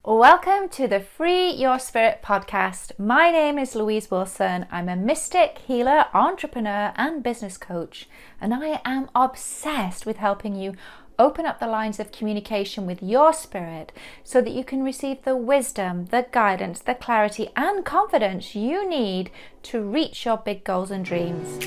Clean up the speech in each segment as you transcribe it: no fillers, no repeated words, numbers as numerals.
Welcome to the Free Your Spirit podcast. My name is Louise Wilson. I'm a mystic, healer, entrepreneur, and business coach, and I am obsessed with helping you open up the lines of communication with your spirit so that you can receive the wisdom, the guidance, the clarity, and confidence you need to reach your big goals and dreams.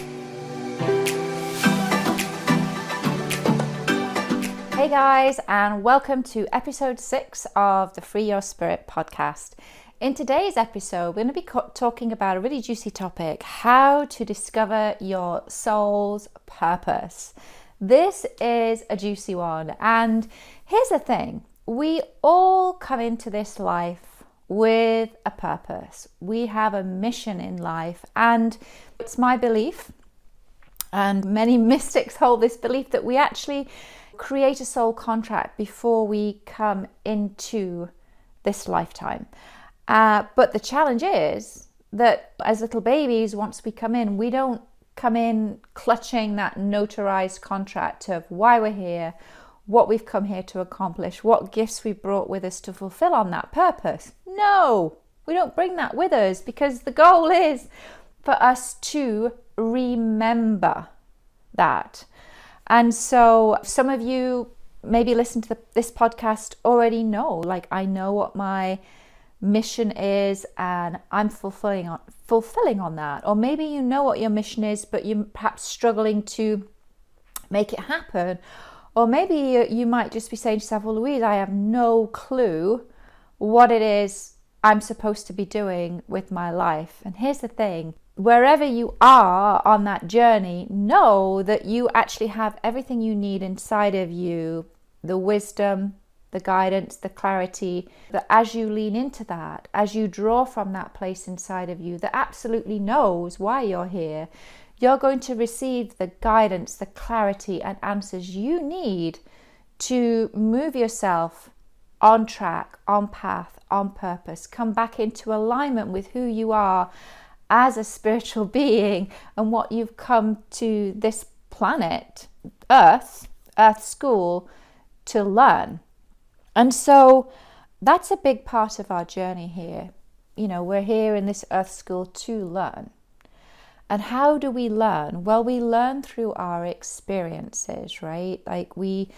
Hey guys, and welcome to episode 6 of the Free Your Spirit podcast. In today's episode, we're going to be talking about a really juicy topic: how to discover your soul's purpose. This is a juicy one, and here's the thing: we all come into this life with a purpose. We have a mission in life, and it's my belief, and many mystics hold this belief, that we actually create a soul contract before we come into this lifetime. But the challenge is that as little babies, once we come in, we don't come in clutching that notarized contract of why we're here, what we've come here to accomplish, what gifts we brought with us to fulfill on that purpose. No, we don't bring that with us, because the goal is for us to remember that. And so some of you maybe listen to this podcast already know, like, I know what my mission is and I'm fulfilling on that. Or maybe you know what your mission is, but you're perhaps struggling to make it happen. Or maybe you might just be saying to yourself, well, Louise, I have no clue what it is I'm supposed to be doing with my life. And here's the thing: wherever you are on that journey, know that you actually have everything you need inside of you, the wisdom, the guidance, the clarity, that as you lean into that, as you draw from that place inside of you that absolutely knows why you're here, you're going to receive the guidance, the clarity, and answers you need to move yourself on track, on path, on purpose, come back into alignment with who you are as a spiritual being and what you've come to this planet, Earth School, to learn. And so that's a big part of our journey here. You know, we're here in this Earth School to learn. And how do we learn? Well, we learn through our experiences, right? Like, we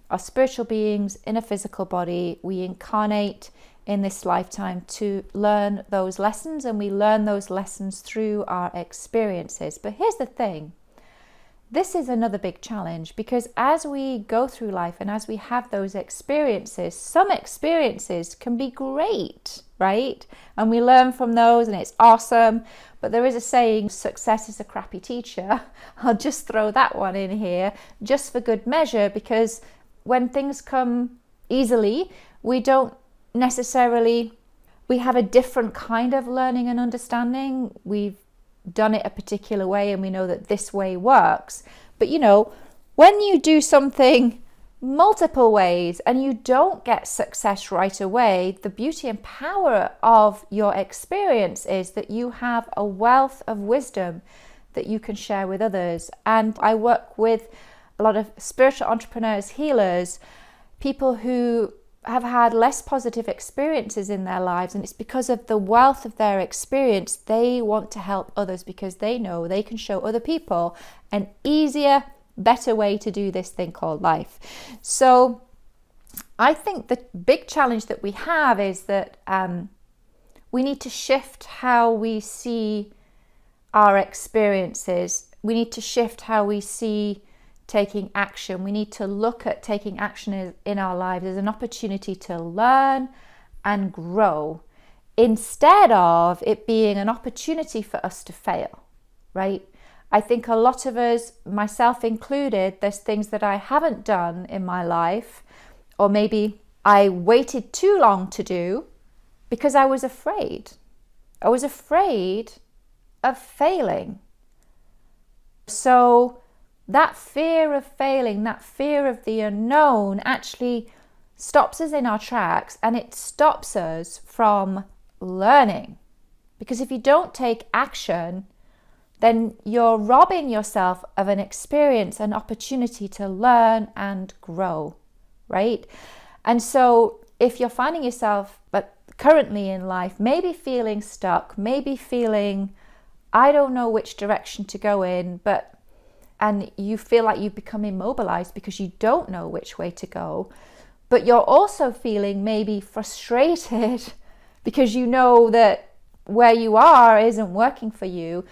are spiritual beings in a physical body. We incarnate in this lifetime to learn those lessons, and we learn those lessons through our experiences. But here's the thing: this is another big challenge, because as we go through life and as we have those experiences, some experiences can be great, right? And we learn from those and it's awesome. But there is a saying, success is a crappy teacher. I'll just throw that one in here just for good measure, because when things come easily, we don't necessarily, we have a different kind of learning and understanding. We've done it a particular way and we know that this way works. But you know, when you do something multiple ways and you don't get success right away, the beauty and power of your experience is that you have a wealth of wisdom that you can share with others. And I work with a lot of spiritual entrepreneurs, healers, people who have had less positive experiences in their lives, and it's because of the wealth of their experience. They want to help others because they know they can show other people an easier, better way to do this thing called life. So I think the big challenge that we have is that we need to shift how we see our experiences. We need to shift how we see taking action. We need to look at taking action in our lives as an opportunity to learn and grow, instead of it being an opportunity for us to fail, right? I think a lot of us, myself included, there's things that I haven't done in my life, or maybe I waited too long to do because I was afraid. I was afraid of failing. So that fear of failing, that fear of the unknown, actually stops us in our tracks, and it stops us from learning. Because if you don't take action, then you're robbing yourself of an experience, an opportunity to learn and grow, right? And so if you're finding yourself, but currently in life, maybe feeling stuck, maybe feeling, I don't know which direction to go in, and you feel like you've become immobilized because you don't know which way to go, but you're also feeling maybe frustrated because you know that where you are isn't working for you.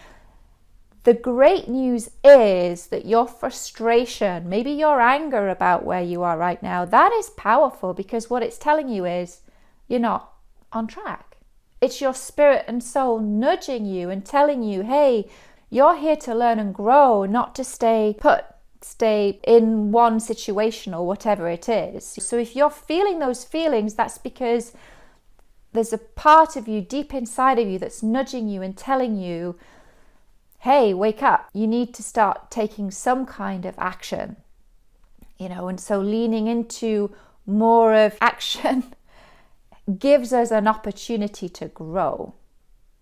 The great news is that your frustration, maybe your anger about where you are right now, that is powerful, because what it's telling you is you're not on track. It's your spirit and soul nudging you and telling you, hey, you're here to learn and grow, not to stay put, stay in one situation or whatever it is. So if you're feeling those feelings, that's because there's a part of you deep inside of you that's nudging you and telling you, hey, wake up. You need to start taking some kind of action, and so leaning into more of action gives us an opportunity to grow,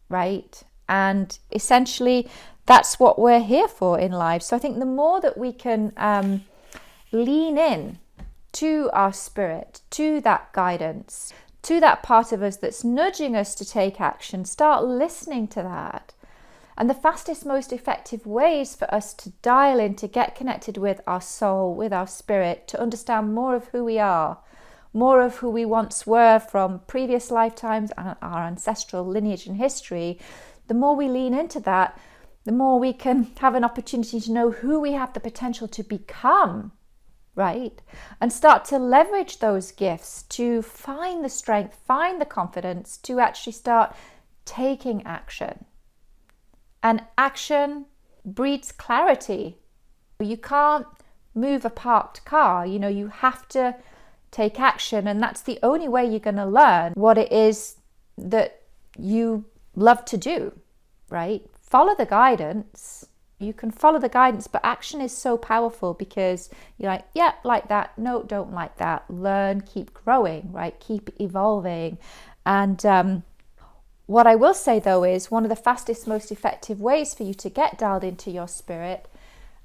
right? And essentially, that's what we're here for in life. So I think the more that we can lean in to our spirit, to that guidance, to that part of us that's nudging us to take action, start listening to that. And the fastest, most effective ways for us to dial in, to get connected with our soul, with our spirit, to understand more of who we are, more of who we once were from previous lifetimes and our ancestral lineage and history, the more we lean into that, the more we can have an opportunity to know who we have the potential to become, right? And start to leverage those gifts to find the strength, find the confidence to actually start taking action. And action breeds clarity. You can't move a parked car, you have to take action, and that's the only way you're going to learn what it is that you love to do, right? Follow the guidance. You can follow the guidance, but action is so powerful, because you're like, yeah, like that. No, don't like that. Learn, keep growing, right? Keep evolving. And what I will say, though, is one of the fastest, most effective ways for you to get dialed into your spirit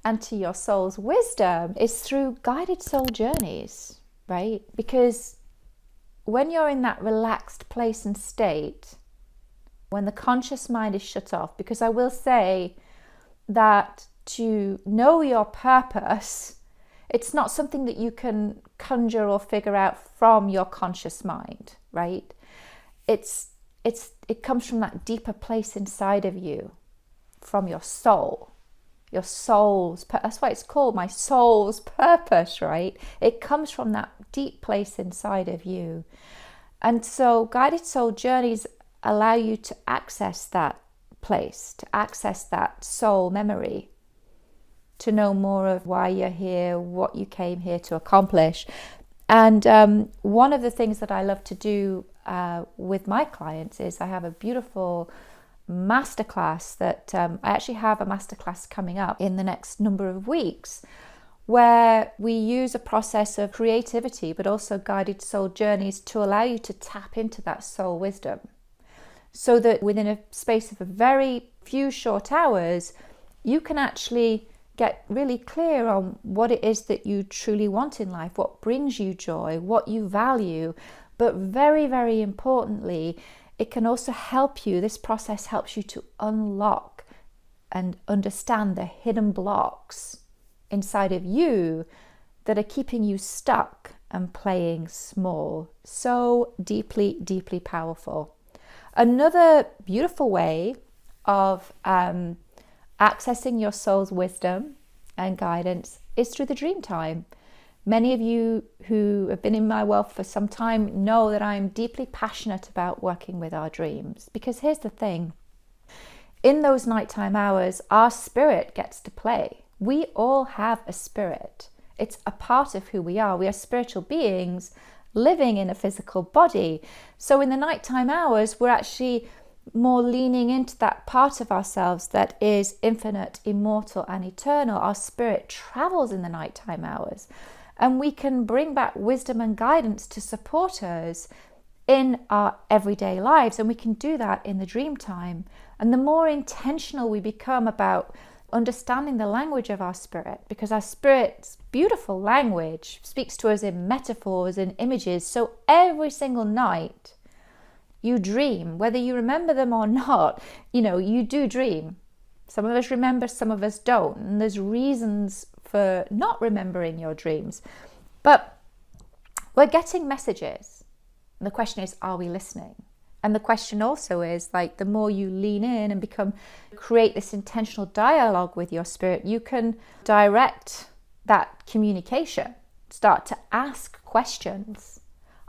and to your soul's wisdom is through guided soul journeys, right? Because when you're in that relaxed place and state, when the conscious mind is shut off, because I will say that to know your purpose, it's not something that you can conjure or figure out from your conscious mind, right? It comes from that deeper place inside of you, from your soul, that's why it's called my soul's purpose, right? It comes from that deep place inside of you. And so guided soul journeys allow you to access that place, to access that soul memory, to know more of why you're here, what you came here to accomplish. And one of the things that I love to do with my clients is I have a beautiful masterclass that I actually have a masterclass coming up in the next number of weeks, where we use a process of creativity but also guided soul journeys to allow you to tap into that soul wisdom, so that within a space of a very few short hours you can actually get really clear on what it is that you truly want in life, what brings you joy, what you value. But very, very importantly, it can also help you, this process helps you to unlock and understand the hidden blocks inside of you that are keeping you stuck and playing small. So deeply, deeply powerful. Another beautiful way of accessing your soul's wisdom and guidance is through the dream time. Many of you who have been in my world for some time know that I'm deeply passionate about working with our dreams, because here's the thing. In those nighttime hours, our spirit gets to play. We all have a spirit. It's a part of who we are. We are spiritual beings living in a physical body. So in the nighttime hours, we're actually more leaning into that part of ourselves that is infinite, immortal, and eternal. Our spirit travels in the nighttime hours, and we can bring back wisdom and guidance to support us in our everyday lives. And we can do that in the dream time. And the more intentional we become about understanding the language of our spirit, because our spirit's beautiful language speaks to us in metaphors and images. So every single night you dream, whether you remember them or not, you do dream. Some of us remember, some of us don't. And there's reasons for not remembering your dreams. But we're getting messages. And the question is, are we listening? And the question also is, like, the more you lean in and create this intentional dialogue with your spirit, you can direct that communication, start to ask questions.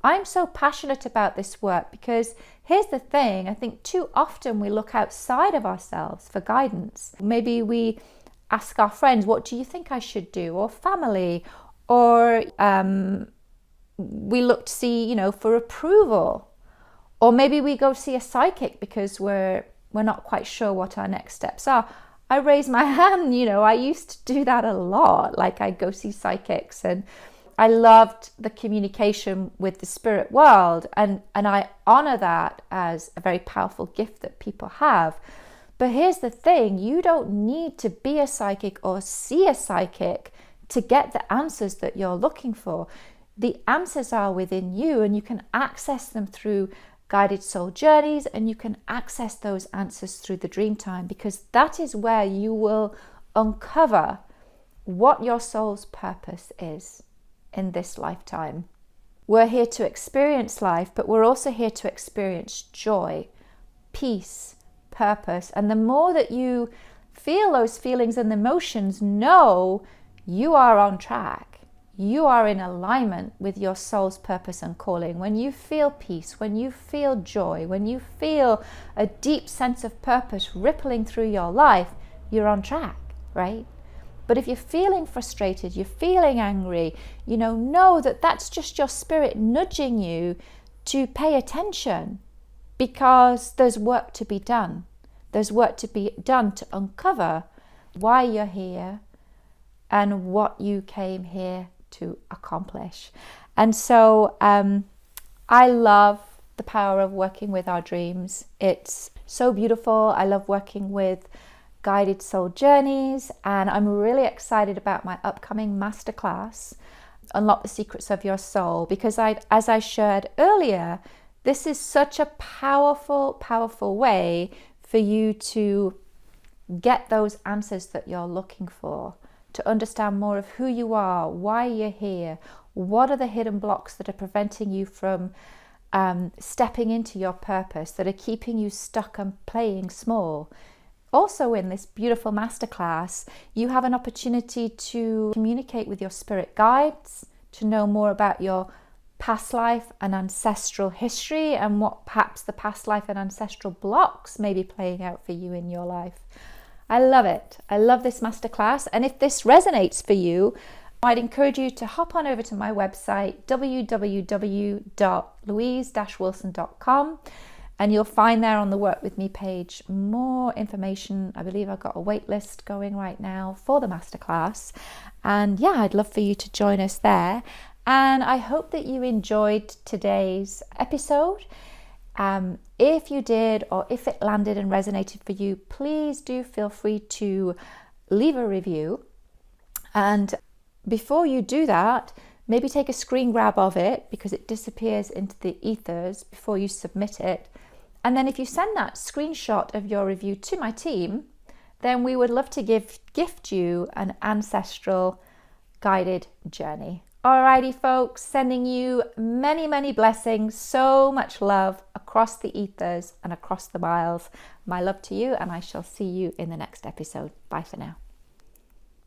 I'm so passionate about this work because here's the thing, I think too often we look outside of ourselves for guidance. Maybe we ask our friends, what do you think I should do? Or family, or we look to see, for approval. Or maybe we go see a psychic because we're not quite sure what our next steps are. I raise my hand, I used to do that a lot. Like, I'd go see psychics, and I loved the communication with the spirit world, and I honor that as a very powerful gift that people have. But here's the thing, you don't need to be a psychic or see a psychic to get the answers that you're looking for. The answers are within you, and you can access them through guided soul journeys, and you can access those answers through the dream time, because that is where you will uncover what your soul's purpose is in this lifetime. We're here to experience life, but we're also here to experience joy, peace, purpose. And the more that you feel those feelings and emotions, know you are on track. You are in alignment with your soul's purpose and calling. When you feel peace, when you feel joy, when you feel a deep sense of purpose rippling through your life, you're on track, right? But if you're feeling frustrated, you're feeling angry, know that that's just your spirit nudging you to pay attention, because there's work to be done. There's work to be done to uncover why you're here and what you came here to accomplish. And so I love the power of working with our dreams. It's so beautiful. I love working with guided soul journeys, and I'm really excited about my upcoming masterclass, Unlock the Secrets of Your Soul, because as I shared earlier, this is such a powerful way for you to get those answers that you're looking for, to understand more of who you are, why you're here, what are the hidden blocks that are preventing you from stepping into your purpose, that are keeping you stuck and playing small. Also, in this beautiful masterclass, you have an opportunity to communicate with your spirit guides, to know more about your past life and ancestral history, and what perhaps the past life and ancestral blocks may be playing out for you in your life. I love it. I love this masterclass. And if this resonates for you, I'd encourage you to hop on over to my website, www.louise-wilson.com, and you'll find there on the Work With Me page more information. I believe I've got a wait list going right now for the masterclass. And yeah, I'd love for you to join us there. And I hope that you enjoyed today's episode. If you did, or if it landed and resonated for you, please do feel free to leave a review. And before you do that, maybe take a screen grab of it, because it disappears into the ethers before you submit it. And then if you send that screenshot of your review to my team, then we would love to gift you an ancestral guided journey. Alrighty folks, sending you many, many blessings, so much love across the ethers and across the miles. My love to you, and I shall see you in the next episode. Bye for now.